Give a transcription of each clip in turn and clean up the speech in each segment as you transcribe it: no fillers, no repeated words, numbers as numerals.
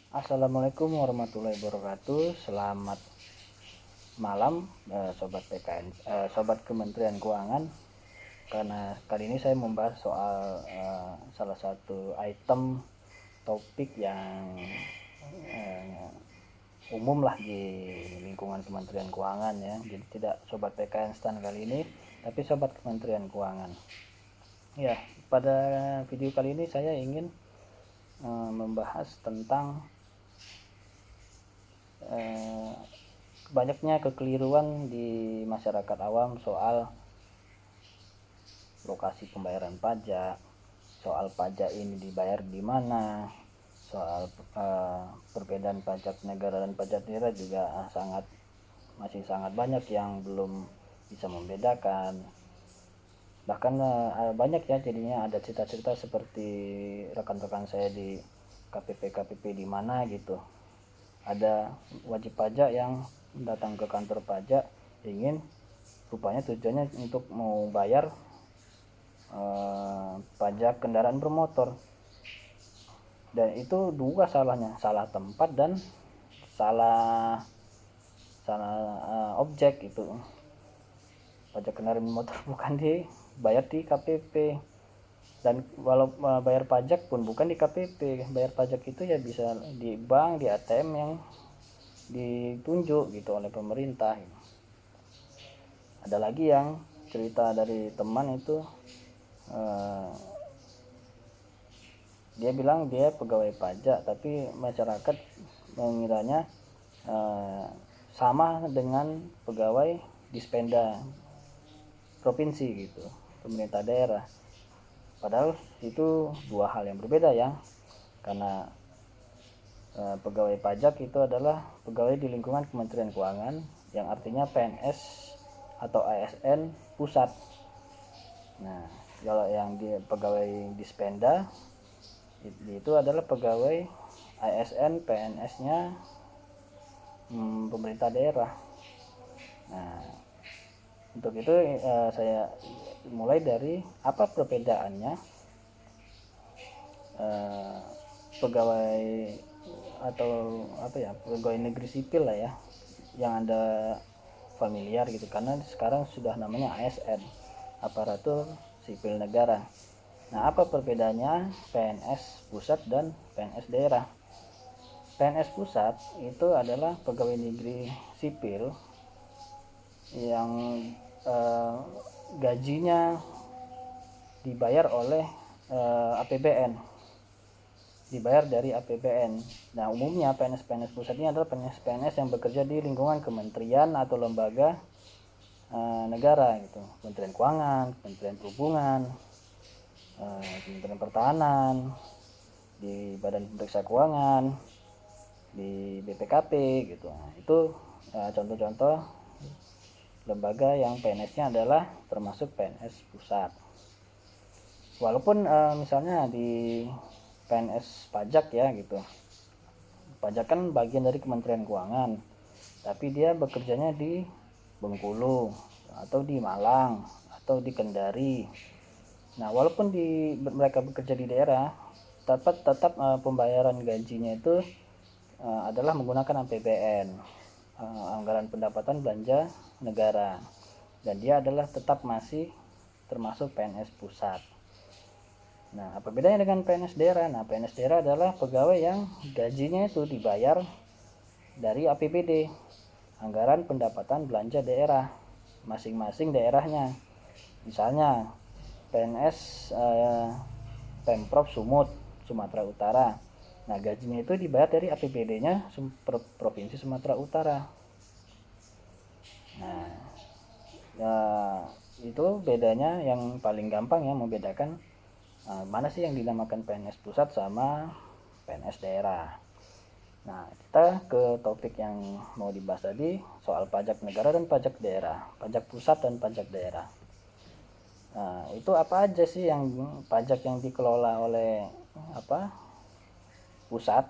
Assalamualaikum warahmatullahi wabarakatuh. Selamat malam, sobat PKN, sobat Kementerian Keuangan. Karena kali ini saya membahas soal salah satu item topik yang umum lah di lingkungan Kementerian Keuangan ya. Jadi tidak sobat PKN stand kali ini, tapi sobat Kementerian Keuangan. Ya, pada video kali ini saya ingin membahas tentang banyaknya kekeliruan di masyarakat awam soal lokasi pembayaran pajak, soal pajak ini dibayar di mana, soal perbedaan pajak negara dan pajak daerah juga masih sangat banyak yang belum bisa membedakan. Bahkan banyak ya jadinya ada cerita-cerita seperti rekan-rekan saya di KPP di mana gitu. Ada wajib pajak yang datang ke kantor pajak ingin rupanya tujuannya untuk mau bayar pajak kendaraan bermotor, dan itu dua salahnya, salah tempat dan salah objek. Itu pajak kendaraan bermotor bukan dibayar di KPP, dan walau bayar pajak pun bukan di KPP. Bayar pajak itu ya bisa di bank, di ATM yang ditunjuk gitu oleh pemerintah. Ada lagi yang cerita dari teman itu, dia bilang dia pegawai pajak tapi masyarakat mengiranya sama dengan pegawai Dispenda provinsi gitu, pemerintah daerah. Padahal itu dua hal yang berbeda ya, karena pegawai pajak itu adalah pegawai di lingkungan Kementerian Keuangan, yang artinya PNS atau ASN pusat. Nah, kalau yang di pegawai Dispenda itu adalah pegawai ASN PNS-nya pemerintah daerah. Nah, untuk itu saya mulai dari apa perbedaannya pegawai atau pegawai negeri sipil lah ya, yang Anda familiar gitu, karena sekarang sudah namanya ASN, aparatur sipil negara. Nah, apa perbedaannya PNS pusat dan PNS daerah? PNS pusat itu adalah pegawai negeri sipil yang gajinya dibayar oleh APBN, dibayar dari APBN. Nah, umumnya PNS pusat ini adalah PNS yang bekerja di lingkungan kementerian atau lembaga negara gitu, Kementerian Keuangan, Kementerian Perhubungan, Kementerian Pertahanan, di Badan Pemeriksa Keuangan, di BPKP gitu. Nah, itu contoh-contoh lembaga yang PNS-nya adalah termasuk PNS pusat. Walaupun misalnya di PNS pajak ya gitu, pajak kan bagian dari Kementerian Keuangan, tapi dia bekerjanya di Bengkulu atau di Malang atau di Kendari. Nah, walaupun mereka bekerja di daerah, tetap pembayaran gajinya itu adalah menggunakan APBN, anggaran pendapatan belanja negara, dan dia adalah tetap masih termasuk PNS pusat. Nah, apa bedanya dengan PNS daerah? Nah, PNS daerah adalah pegawai yang gajinya itu dibayar dari APBD, anggaran pendapatan belanja daerah, masing-masing daerahnya. Misalnya PNS Pemprov Sumut, Sumatera Utara. Nah, gajinya itu dibayar dari APBD-nya Provinsi Sumatera Utara. Nah, ya, itu bedanya yang paling gampang ya, membedakan mana sih yang dinamakan PNS pusat sama PNS daerah. Nah, kita ke topik yang mau dibahas tadi, soal pajak negara dan pajak daerah, pajak pusat dan pajak daerah. Nah, itu apa aja sih yang pajak yang dikelola oleh pusat,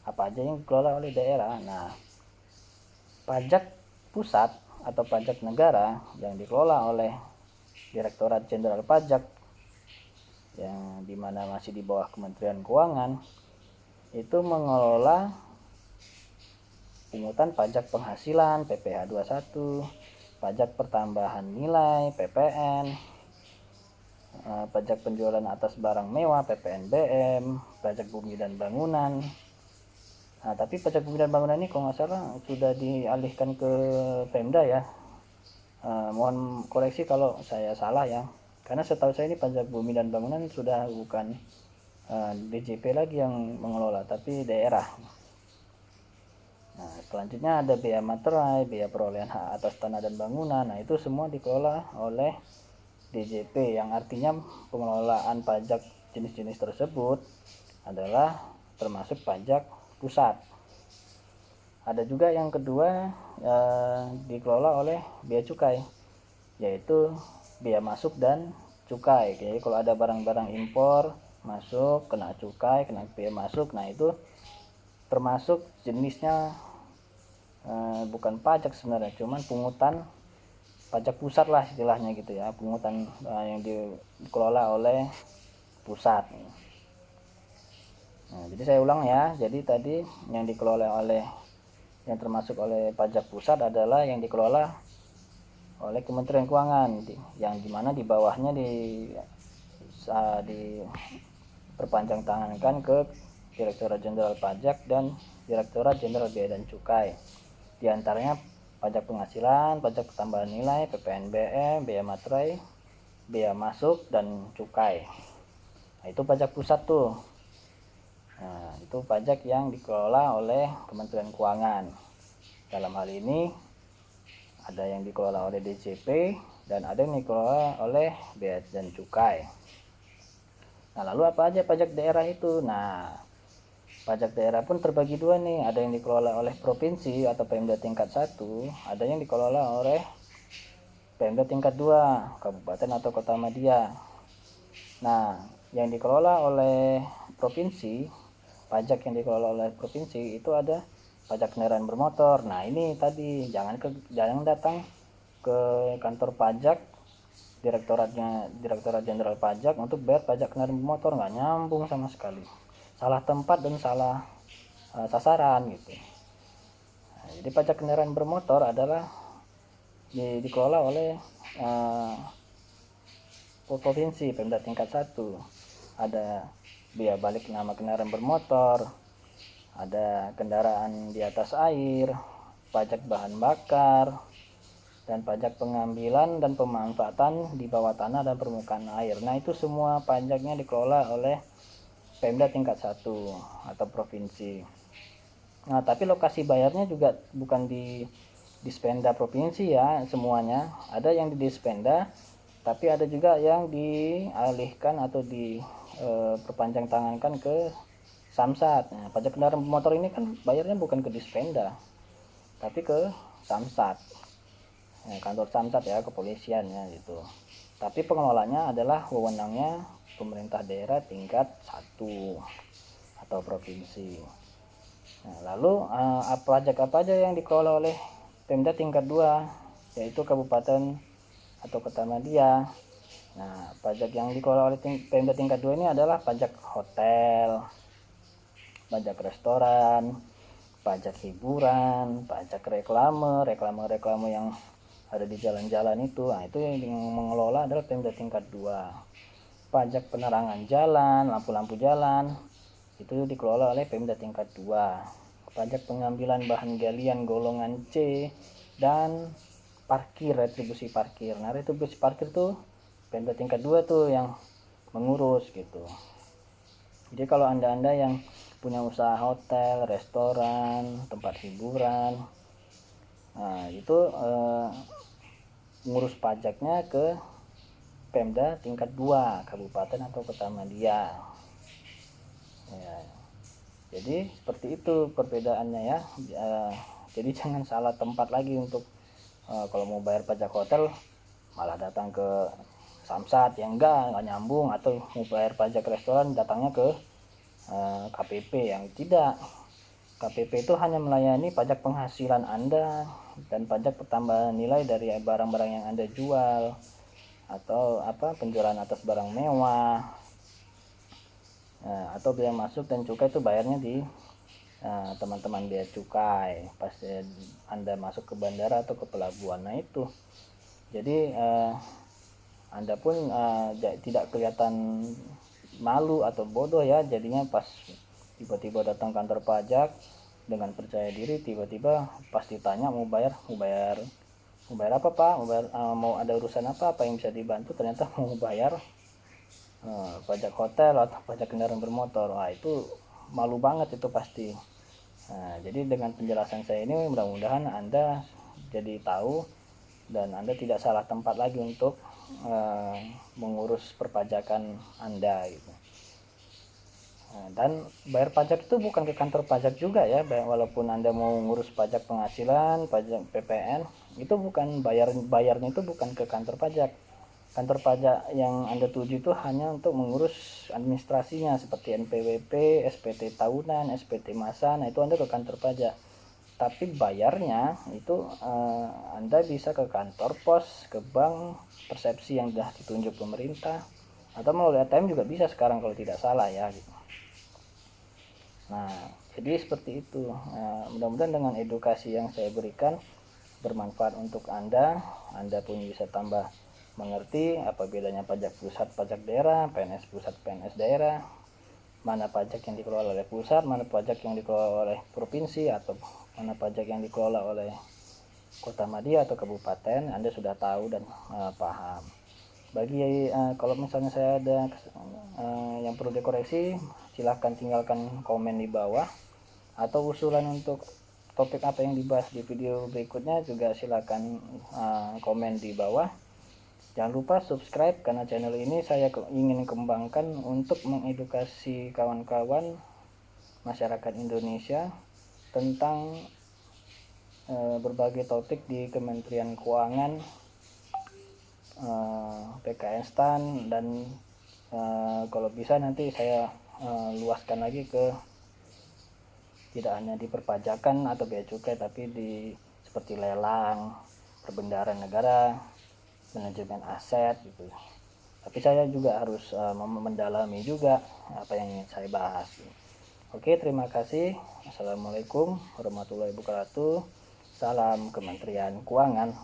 apa aja yang dikelola oleh daerah? Nah, pajak pusat atau pajak negara yang dikelola oleh Direktorat Jenderal Pajak, yang dimana masih di bawah Kementerian Keuangan, itu mengelola pungutan pajak penghasilan PPh 21, pajak pertambahan nilai PPN, pajak penjualan atas barang mewah PPNBM, pajak bumi dan bangunan. Nah, tapi pajak bumi dan bangunan ini kalau nggak salah sudah dialihkan ke Pemda ya. Mohon koreksi kalau saya salah ya. Karena setahu saya ini pajak bumi dan bangunan sudah bukan DJP lagi yang mengelola, tapi daerah. Nah, selanjutnya ada biaya materai, biaya perolehan hak atas tanah dan bangunan. Nah, itu semua dikelola oleh DJP, yang artinya pengelolaan pajak jenis-jenis tersebut adalah termasuk pajak pusat. Ada juga yang kedua dikelola oleh biaya cukai, yaitu biaya masuk dan cukai. Jadi kalau ada barang-barang impor masuk kena cukai, kena biaya masuk. Nah, itu termasuk jenisnya bukan pajak sebenarnya, cuman pungutan pajak pusat lah istilahnya gitu ya, pungutan yang dikelola oleh pusat. Nah, jadi saya ulang ya, jadi tadi yang dikelola oleh yang termasuk oleh pajak pusat adalah yang dikelola oleh Kementerian Keuangan, yang dimana di bawahnya diperpanjang tangankan ke Direktorat Jenderal Pajak dan Direktorat Jenderal Bea dan Cukai. Di antaranya pajak penghasilan, pajak pertambahan nilai, PPNBM, bea materai, bea masuk, dan cukai. Nah, itu pajak pusat tuh. Nah, itu pajak yang dikelola oleh Kementerian Keuangan. Dalam hal ini ada yang dikelola oleh DJP dan ada yang dikelola oleh bea dan cukai. Nah, lalu apa aja pajak daerah itu? Nah, pajak daerah pun terbagi dua nih, ada yang dikelola oleh provinsi atau Pemda tingkat 1, ada yang dikelola oleh Pemda tingkat 2, kabupaten atau kota madya. Nah, yang dikelola oleh provinsi, pajak yang dikelola oleh provinsi itu ada pajak kendaraan bermotor. Nah, ini tadi jangan datang ke kantor pajak Direktorat Jenderal Pajak untuk bayar pajak kendaraan bermotor, nggak nyambung sama sekali, salah tempat dan salah sasaran gitu. Nah, jadi pajak kendaraan bermotor adalah dikelola oleh provinsi, Pemda tingkat 1. Ada biaya balik nama kendaraan bermotor, ada kendaraan di atas air, pajak bahan bakar, dan pajak pengambilan dan pemanfaatan di bawah tanah dan permukaan air. Nah, itu semua pajaknya dikelola oleh Pemda tingkat 1 atau provinsi. Nah, tapi lokasi bayarnya juga bukan di Dispenda provinsi ya semuanya. Ada yang di Dispenda, tapi ada juga yang dialihkan atau perpanjang tangankan ke Samsat. Nah, pajak kendaraan bermotor ini kan bayarnya bukan ke Dispenda, tapi ke Samsat. Nah, kantor Samsat ya, kepolisian ya gitu. Tapi pengelolanya adalah wewenangnya pemerintah daerah tingkat 1 atau provinsi. Nah, lalu pajak apa aja yang dikelola oleh Pemda tingkat 2, yaitu kabupaten atau kota madya. Nah, pajak yang dikelola oleh Pemda tingkat 2 ini adalah pajak hotel, pajak restoran, pajak hiburan, pajak reklame yang ada di jalan-jalan itu. Nah, itu yang mengelola adalah Pemda tingkat 2. Pajak penerangan jalan, lampu-lampu jalan, itu dikelola oleh Pemda tingkat 2. Pajak pengambilan bahan galian golongan C dan parkir, retribusi parkir. Nah, retribusi parkir tuh Pemda tingkat 2 tuh yang mengurus gitu. Jadi kalau Anda yang punya usaha hotel, restoran, tempat hiburan, nah itu ngurus pajaknya ke Pemda tingkat 2 kabupaten atau kota madya ya. Jadi seperti itu perbedaannya ya. Jadi jangan salah tempat lagi untuk kalau mau bayar pajak hotel malah datang ke Samsat yang enggak nyambung, atau mau bayar pajak restoran datangnya ke KPP yang tidak. KPP itu hanya melayani pajak penghasilan Anda dan pajak pertambahan nilai dari barang-barang yang Anda jual, atau penjualan atas barang mewah. Atau biaya masuk dan cukai itu bayarnya di teman-teman bea cukai pas Anda masuk ke bandara atau ke pelabuhan. Nah itu jadi Anda pun tidak kelihatan malu atau bodoh ya jadinya pas tiba-tiba datang kantor pajak dengan percaya diri, tiba-tiba pas ditanya mau bayar apa Pak, mau ada urusan apa yang bisa dibantu, ternyata mau bayar pajak hotel atau pajak kendaraan bermotor. Wah itu malu banget itu pasti. Jadi dengan penjelasan saya ini mudah-mudahan Anda jadi tahu dan Anda tidak salah tempat lagi untuk mengurus perpajakan Anda gitu. Dan bayar pajak itu bukan ke kantor pajak juga ya, walaupun Anda mau ngurus pajak penghasilan, pajak PPN, itu bukan bayarnya itu bukan ke kantor pajak. Kantor pajak yang Anda tuju itu hanya untuk mengurus administrasinya seperti NPWP, SPT tahunan, SPT masa. Nah itu Anda ke kantor pajak. Tapi bayarnya itu Anda bisa ke kantor pos, ke bank, persepsi yang sudah ditunjuk pemerintah, atau melalui ATM juga bisa sekarang kalau tidak salah ya gitu. Nah jadi seperti itu. Mudah-mudahan dengan edukasi yang saya berikan bermanfaat untuk Anda pun bisa tambah mengerti apa bedanya pajak pusat, pajak daerah, PNS pusat, PNS daerah, mana pajak yang dikelola oleh pusat, mana pajak yang dikelola oleh provinsi, atau mana pajak yang dikelola oleh kota madya atau kabupaten. Anda sudah tahu dan paham. Bagi kalau misalnya saya ada yang perlu dikoreksi, silahkan tinggalkan komen di bawah, atau usulan untuk topik apa yang dibahas di video berikutnya juga silahkan komen di bawah. Jangan lupa subscribe karena channel ini saya ingin kembangkan untuk mengedukasi kawan-kawan masyarakat Indonesia tentang berbagai topik di Kementerian Keuangan, PKN STAN, dan kalau bisa nanti saya luaskan lagi ke tidak hanya di perpajakan atau bea cukai, tapi di seperti lelang, perbendaharaan negara, manajemen aset gitu. Tapi saya juga harus mendalami juga apa yang ingin saya bahas. Oke, terima kasih. Assalamualaikum warahmatullahi wabarakatuh. Salam Kementerian Keuangan.